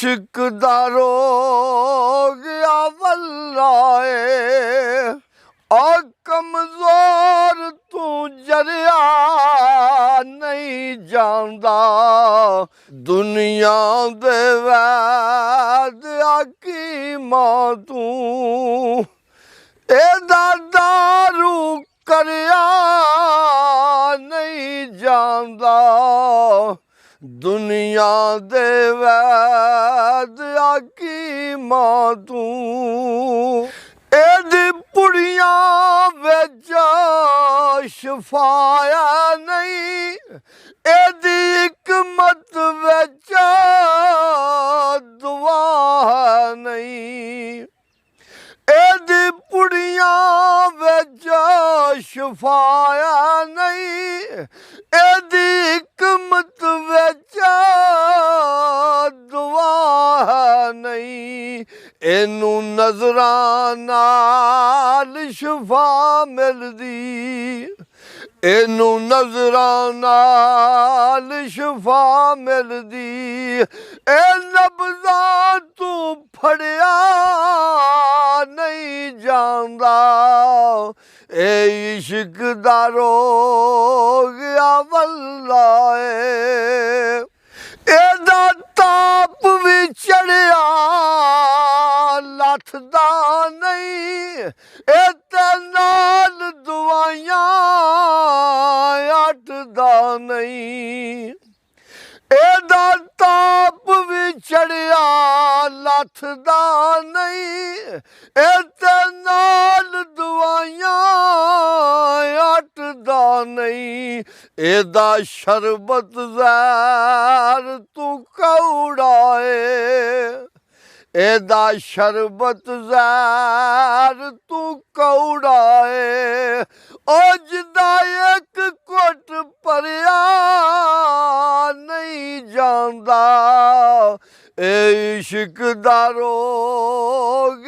इश्क दा रोग वल्लाए आ कमजोर तू जरिया नहीं जानदा दुनिया दे वैद हकीमां तू एदा दारू करिया नहीं जानदा दुनिया दे वैद हकीमां तू एदी पुड़ियां विच शफाया नहीं एदी हिकमत विच दुआ नहीं एदी पुड़ियां विच शफाया नहीं एदी हिकमत विच दुआ नहीं एनू नज़रां नाल शफा मिलदी एनू नज़रां नाल शफा मिलदी ए नब्ज़ां तू फड़िया नहीं जानदा ए इश्क दा रोग वल्लाए एदा ताप भी चढ़िया लथदा नहीं ए ते नाल दुआइयां अटदा नहीं एदा ताप भी चढ़िया लथदा नहीं ए ते नाल दुआइयां अटदा नहीं एदा शरबत ज़हर तू कौड़ा है एदा शरबत ज़हर तू कौड़ा है ओ जिदा एक घुट भरिया नहीं जानदा ए इश्क दा रोग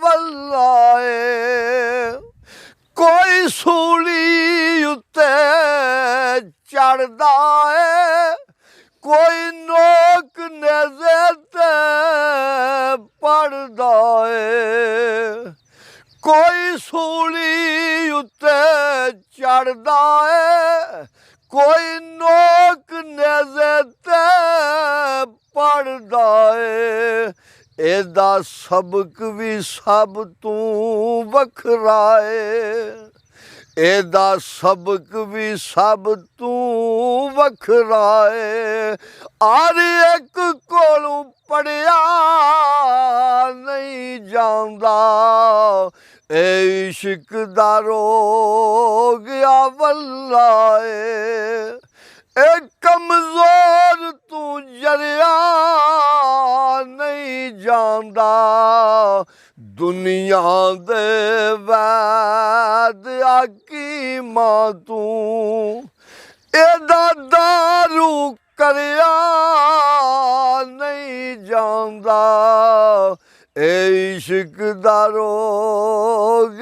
वल्लाए कोई सूली उत्ते चढ़दा है कोई नोक नेज़े ते पढ़दा है कोई सूली उत्ते चढ़दा है कोई नोक नेज़े ते पढ़दा है एदा सबक भी सब तू वखरा है एदा सबक भी सब तू वखरा है हर एक कोलों पढ़िया नहीं जानदा ए इश्क दा रोग वल्लाए ए कमजोर तू जरिया नहीं जानदा दुनिया दे वैद हकीमां तू एदा दारू करिया नहीं जानदा ए इश्क दा रोग